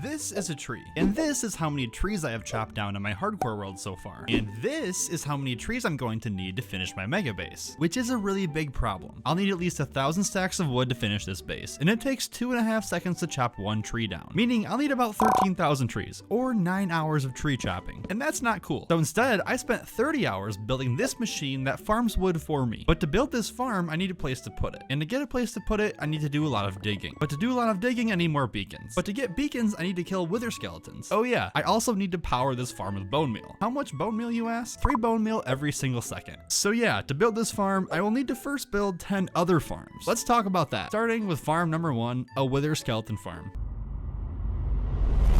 this is a tree. And this is how many trees I have chopped down in my hardcore world so far. And this is how many trees I'm going to need to finish my mega base, which is a really big problem. I'll need at least 1,000 stacks of wood to finish this base, and it takes 2.5 seconds to chop one tree down, meaning I'll need about 13,000 trees, or 9 hours of tree chopping, and that's not cool. So instead, I spent 30 hours building this machine that farms wood for me. But to build this farm, I need a place to put it, and to get a place to put it, I need to do a lot of digging. But to do a lot of digging, I need more beacons. But to get beacons, I need to kill wither skeletons. Oh yeah, I also need to power this farm with bone meal. How much bone meal, you ask? 3 bone meal every single second. So yeah, to build this farm, I will need to first build 10 other farms. Let's talk about that. Starting with farm number 1, a wither skeleton farm.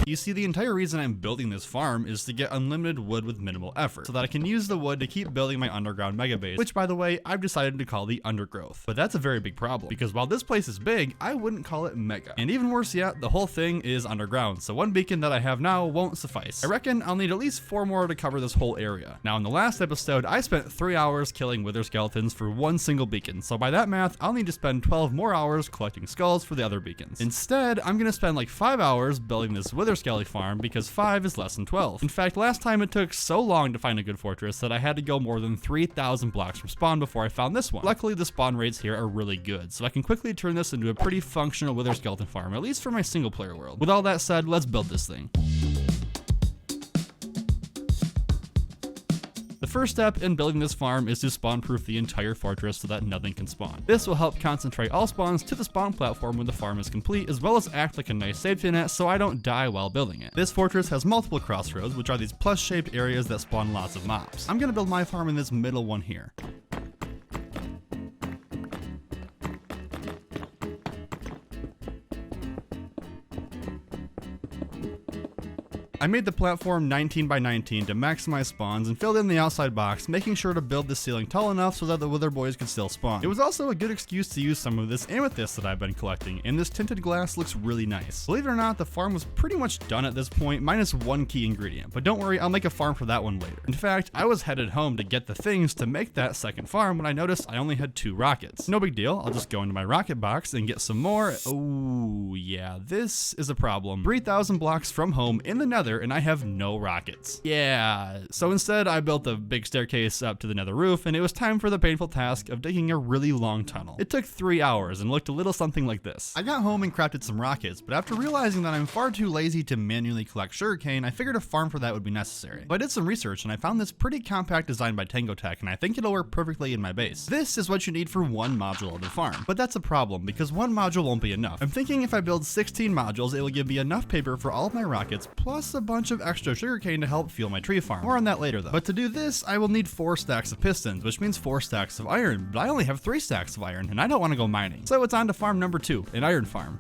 You see, the entire reason I'm building this farm is to get unlimited wood with minimal effort, so that I can use the wood to keep building my underground mega base, which by the way, I've decided to call the Undergrowth. But that's a very big problem, because while this place is big, I wouldn't call it mega. And even worse yet, the whole thing is underground, so one beacon that I have now won't suffice. I reckon I'll need at least 4 more to cover this whole area. Now in the last episode, I spent 3 hours killing wither skeletons for one single beacon, so by that math, I'll need to spend 12 more hours collecting skulls for the other beacons. Instead, I'm gonna spend like 5 hours building this wither Skelly farm because 5 is less than 12. In fact, last time it took so long to find a good fortress that I had to go more than 3,000 blocks from spawn before I found this one. Luckily, the spawn rates here are really good, so I can quickly turn this into a pretty functional wither skeleton farm, at least for my single player world. With all that said, let's build this thing. The first step in building this farm is to spawn proof the entire fortress so that nothing can spawn. This will help concentrate all spawns to the spawn platform when the farm is complete, as well as act like a nice safety net so I don't die while building it. This fortress has multiple crossroads, which are these plus shaped areas that spawn lots of mobs. I'm gonna build my farm in this middle one here. I made the platform 19 by 19 to maximize spawns and filled in the outside box, making sure to build the ceiling tall enough so that the wither boys could still spawn. It was also a good excuse to use some of this amethyst that I've been collecting, and this tinted glass looks really nice. Believe it or not, the farm was pretty much done at this point, minus one key ingredient, but don't worry, I'll make a farm for that one later. In fact, I was headed home to get the things to make that second farm when I noticed I only had 2 rockets. No big deal, I'll just go into my rocket box and get some more. Oh yeah, this is a problem. 3,000 blocks from home in the nether, and I have no rockets. Yeah, so instead I built a big staircase up to the nether roof, and it was time for the painful task of digging a really long tunnel. It took 3 hours and looked a little something like this. I got home and crafted some rockets, but after realizing that I'm far too lazy to manually collect sugarcane, I figured a farm for that would be necessary. So I did some research and I found this pretty compact design by Tango Tech, and I think it'll work perfectly in my base. This is what you need for one module of the farm, but that's a problem because one module won't be enough. I'm thinking if I build 16 modules, it will give me enough paper for all of my rockets, plus a bunch of extra sugarcane to help fuel my tree farm. More on that later though. But to do this, I will need 4 stacks of pistons, which means 4 stacks of iron, but I only have 3 stacks of iron, and I don't want to go mining. So it's on to farm number 2, an iron farm.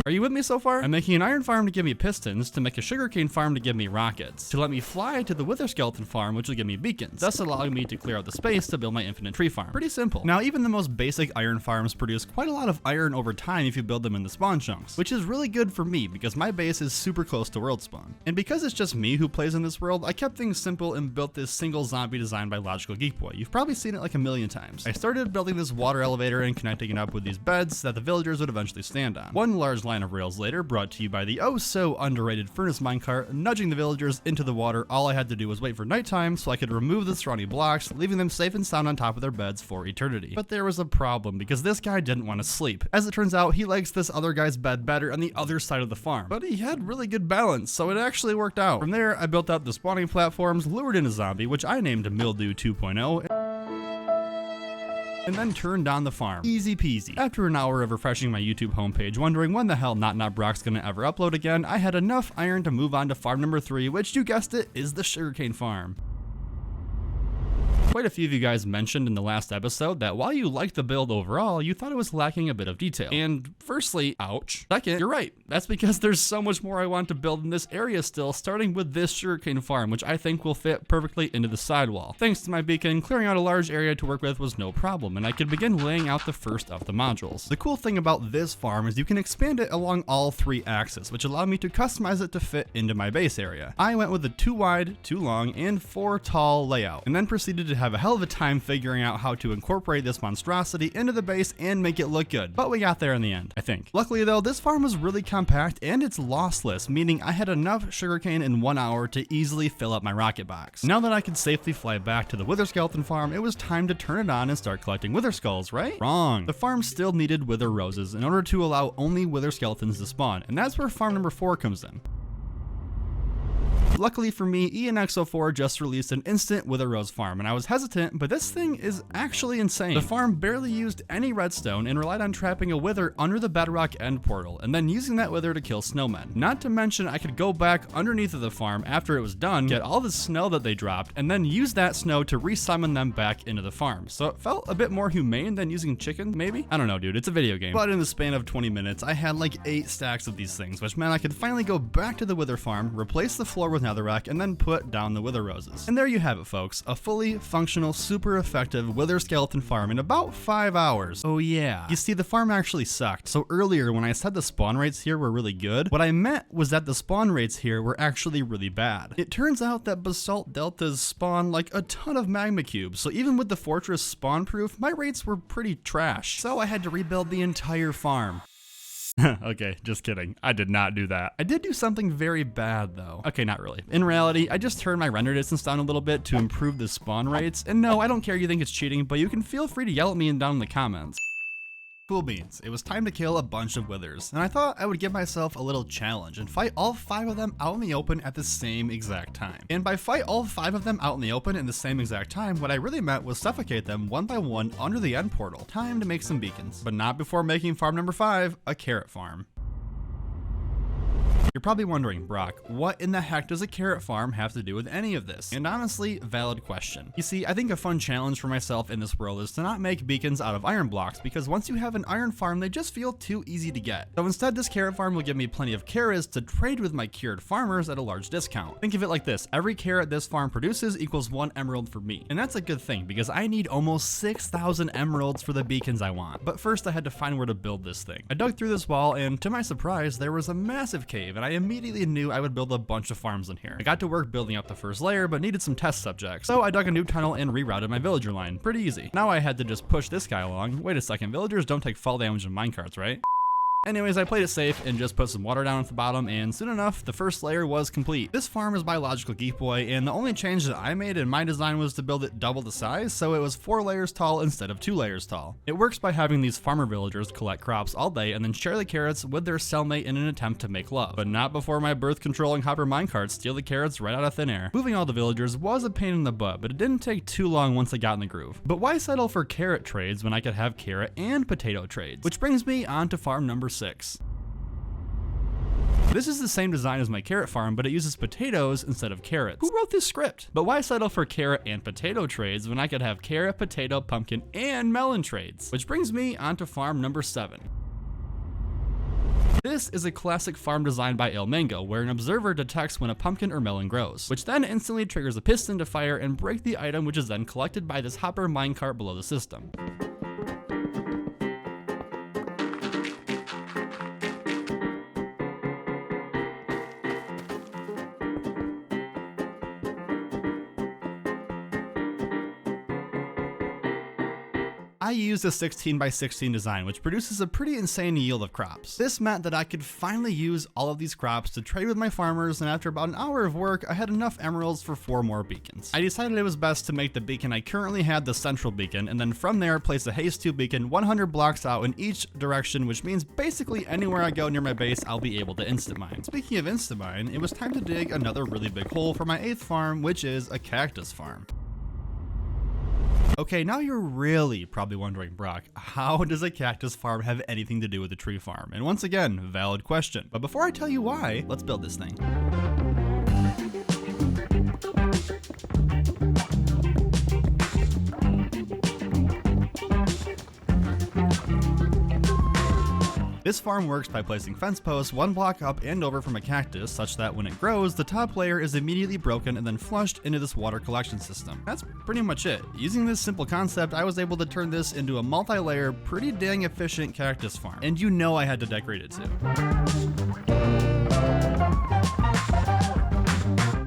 Are you with me so far? I'm making an iron farm to give me pistons, to make a sugarcane farm to give me rockets, to let me fly to the wither skeleton farm, which will give me beacons, thus allowing me to clear out the space to build my infinite tree farm. Pretty simple. Now, even the most basic iron farms produce quite a lot of iron over time if you build them in the spawn chunks, which is really good for me because my base is super close to world spawn. And because it's just me who plays in this world, I kept things simple and built this single zombie design by Logical Geek Boy. You've probably seen it like a million times. I started building this water elevator and connecting it up with these beds that the villagers would eventually stand on. One large line of rails later, brought to you by the oh so underrated furnace minecart, nudging the villagers into the water. All I had to do was wait for nighttime so I could remove the surrounding blocks, leaving them safe and sound on top of their beds for eternity. But there was a problem because this guy didn't want to sleep. As it turns out, he likes this other guy's bed better on the other side of the farm. But he had really good balance, so it actually worked out. From there, I built out the spawning platforms, lured in a zombie, which I named Mildew 2.0. And then turned on the farm. Easy peasy. After an hour of refreshing my YouTube homepage, wondering when the hell NotNotBrock's gonna ever upload again, I had enough iron to move on to farm number 3, which you guessed it, is the sugarcane farm. Quite a few of you guys mentioned in the last episode that while you liked the build overall, you thought it was lacking a bit of detail. And firstly, ouch. Second, you're right. That's because there's so much more I want to build in this area still, starting with this sugarcane farm, which I think will fit perfectly into the sidewall. Thanks to my beacon, clearing out a large area to work with was no problem, and I could begin laying out the first of the modules. The cool thing about this farm is you can expand it along all 3 axes, which allowed me to customize it to fit into my base area. I went with a 2 wide, 2 long, and 4 tall layout, and then proceeded to have a hell of a time figuring out how to incorporate this monstrosity into the base and make it look good, but we got there in the end, I think. Luckily though, this farm was really compact and it's lossless, meaning I had enough sugarcane in 1 hour to easily fill up my rocket box. Now that I could safely fly back to the Wither Skeleton farm, it was time to turn it on and start collecting wither skulls, right? Wrong. The farm still needed wither roses in order to allow only wither skeletons to spawn, and that's where farm number 4 comes in. Luckily for me, ENX04 just released an instant wither rose farm, and I was hesitant, but this thing is actually insane. The farm barely used any redstone and relied on trapping a wither under the bedrock end portal, and then using that wither to kill snowmen. Not to mention, I could go back underneath of the farm after it was done, get all the snow that they dropped, and then use that snow to re-summon them back into the farm. So it felt a bit more humane than using chicken, maybe? I don't know, dude, it's a video game. But in the span of 20 minutes, I had like 8 stacks of these things, which meant I could finally go back to the wither farm, replace the floor with netherrack, and then put down the wither roses. And there you have it, folks. A fully functional, super effective wither skeleton farm in about 5 hours. Oh yeah. You see, the farm actually sucked. So earlier when I said the spawn rates here were really good, what I meant was that the spawn rates here were actually really bad. It turns out that basalt deltas spawn like a ton of magma cubes, so even with the fortress spawn proof, my rates were pretty trash. So I had to rebuild the entire farm. Okay, just kidding. I did not do that. I did do something very bad though. Okay, not really. In reality, I just turned my render distance down a little bit to improve the spawn rates. And no, I don't care if you think it's cheating, but you can feel free to yell at me and down in the comments. Cool beans. It was time to kill a bunch of withers, and I thought I would give myself a little challenge and fight all 5 of them out in the open at the same exact time. And by fight all 5 of them out in the open in the same exact time, what I really meant was suffocate them one by one under the end portal. Time to make some beacons. But not before making farm number 5 a carrot farm. You're probably wondering, Brock, what in the heck does a carrot farm have to do with any of this? And honestly, valid question. You see, I think a fun challenge for myself in this world is to not make beacons out of iron blocks, because once you have an iron farm, they just feel too easy to get. So instead, this carrot farm will give me plenty of carrots to trade with my cured farmers at a large discount. Think of it like this: every carrot this farm produces equals 1 emerald for me. And that's a good thing, because I need almost 6,000 emeralds for the beacons I want. But first, I had to find where to build this thing. I dug through this wall, and to my surprise, there was a massive cave, and I immediately knew I would build a bunch of farms in here. I got to work building up the first layer, but needed some test subjects, so I dug a new tunnel and rerouted my villager line. Pretty easy. Now I had to just push this guy along. Wait a second, villagers don't take fall damage in minecarts, right? Anyways, I played it safe and just put some water down at the bottom, and soon enough, the first layer was complete. This farm is by Logical Geek Boy, and the only change that I made in my design was to build it double the size, so it was 4 layers tall instead of 2 layers tall. It works by having these farmer villagers collect crops all day and then share the carrots with their cellmate in an attempt to make love. But not before my birth-controlling hopper minecarts steal the carrots right out of thin air. Moving all the villagers was a pain in the butt, but it didn't take too long once I got in the groove. But why settle for carrot trades when I could have carrot and potato trades? Which brings me on to farm number 6. This is the same design as my carrot farm, but it uses potatoes instead of carrots. Who wrote this script? But why settle for carrot and potato trades when I could have carrot, potato, pumpkin, and melon trades? Which brings me onto farm number 7. This is a classic farm design by Il Mango, where an observer detects when a pumpkin or melon grows, which then instantly triggers a piston to fire and break the item, which is then collected by this hopper minecart below the system. I used a 16 by 16 design, which produces a pretty insane yield of crops. This meant that I could finally use all of these crops to trade with my farmers, and after about an hour of work, I had enough emeralds for 4 more beacons. I decided it was best to make the beacon I currently had the central beacon, and then from there place a haste 2 beacon 100 blocks out in each direction, which means basically anywhere I go near my base, I'll be able to instant mine. Speaking of instant mine, it was time to dig another really big hole for my 8th farm, which is a cactus farm. Okay, now you're really probably wondering, Brock, how does a cactus farm have anything to do with a tree farm? And once again, valid question. But before I tell you why, let's build this thing. This farm works by placing fence posts 1 block up and over from a cactus, such that when it grows, the top layer is immediately broken and then flushed into this water collection system. That's pretty much it. Using this simple concept, I was able to turn this into a multi-layer, pretty dang efficient cactus farm. And you know I had to decorate it too.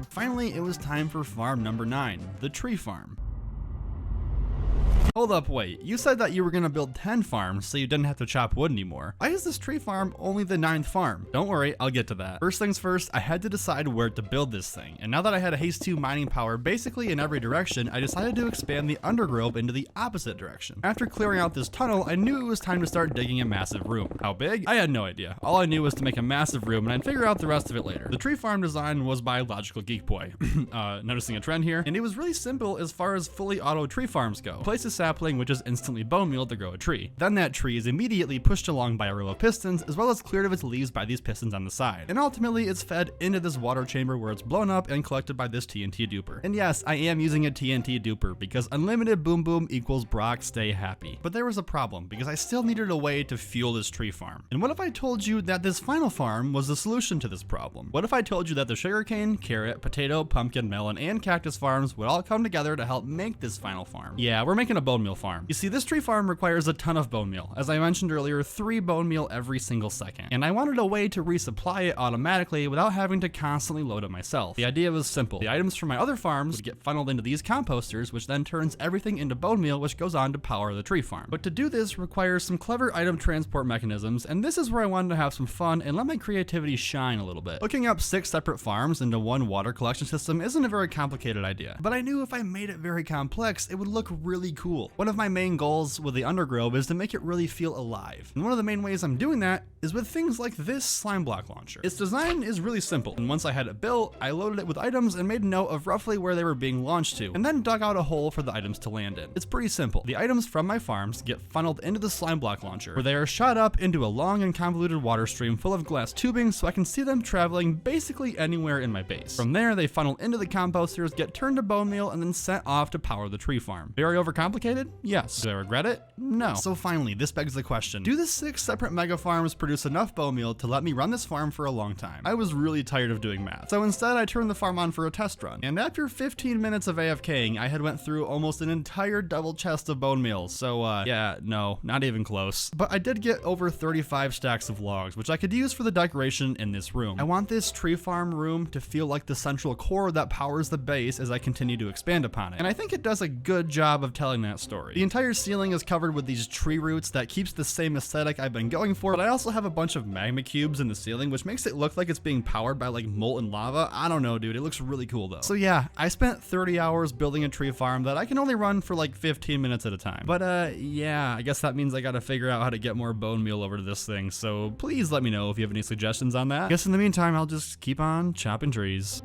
Finally, it was time for farm number 9, the tree farm. Hold up, wait. You said that you were gonna build 10 farms so you didn't have to chop wood anymore. Why is this tree farm only the 9th farm? Don't worry, I'll get to that. First things first, I had to decide where to build this thing. And now that I had a Haste 2 mining power basically in every direction, I decided to expand the undergrove into the opposite direction. After clearing out this tunnel, I knew it was time to start digging a massive room. How big? I had no idea. All I knew was to make a massive room and I'd figure out the rest of it later. The tree farm design was by Logical Geek Boy. Noticing a trend here, and it was really simple as far as fully auto tree farms go. Place a sapling which is instantly bone mealed to grow a tree. Then that tree is immediately pushed along by a row of pistons as well as cleared of its leaves by these pistons on the side. And ultimately it's fed into this water chamber where it's blown up and collected by this TNT duper. And yes, I am using a TNT duper because unlimited boom boom equals Brock stay happy. But there was a problem because I still needed a way to fuel this tree farm. And what if I told you that this final farm was the solution to this problem? What if I told you that the sugarcane, carrot, potato, pumpkin, melon, and cactus farms would all come together to help make this final farm? Yeah, we're making a bone meal farm. You see, this tree farm requires a ton of bone meal. As I mentioned earlier, 3 bone meal every single second. And I wanted a way to resupply it automatically without having to constantly load it myself. The idea was simple. The items from my other farms would get funneled into these composters, which then turns everything into bone meal, which goes on to power the tree farm. But to do this requires some clever item transport mechanisms, and this is where I wanted to have some fun and let my creativity shine a little bit. Hooking up 6 separate farms into one water collection system isn't a very complicated idea, but I knew if I made it very complex, it would look really cool. One of my main goals with the undergrove is to make it really feel alive. And one of the main ways I'm doing that is with things like this slime block launcher. Its design is really simple, and once I had it built, I loaded it with items and made a note of roughly where they were being launched to, and then dug out a hole for the items to land in. It's pretty simple. The items from my farms get funneled into the slime block launcher, where they are shot up into a long and convoluted water stream full of glass tubing so I can see them traveling basically anywhere in my base. From there, they funnel into the composters, get turned to bone meal, and then sent off to power the tree farm. Very overcomplicated? Yes. Do I regret it? No. So finally, this begs the question, do the 6 separate mega farms produce enough bone meal to let me run this farm for a long time? I was really tired of doing math, so instead I turned the farm on for a test run. And after 15 minutes of AFKing, I had went through almost an entire double chest of bone meal, so yeah, no, not even close. But I did get over 35 stacks of logs, which I could use for the decoration in this room. I want this tree farm room to feel like the central core that powers the base as I continue to expand upon it. And I think it does a good job of telling that story. The entire ceiling is covered with these tree roots that keeps the same aesthetic I've been going for, but I also have a bunch of magma cubes in the ceiling, which makes it look like it's being powered by like molten lava. I don't know, dude. It looks really cool though. So yeah, I spent 30 hours building a tree farm that I can only run for like 15 minutes at a time. But yeah, I guess that means I gotta figure out how to get more bone meal over to this thing. So please let me know if you have any suggestions on that. I guess in the meantime, I'll just keep on chopping trees.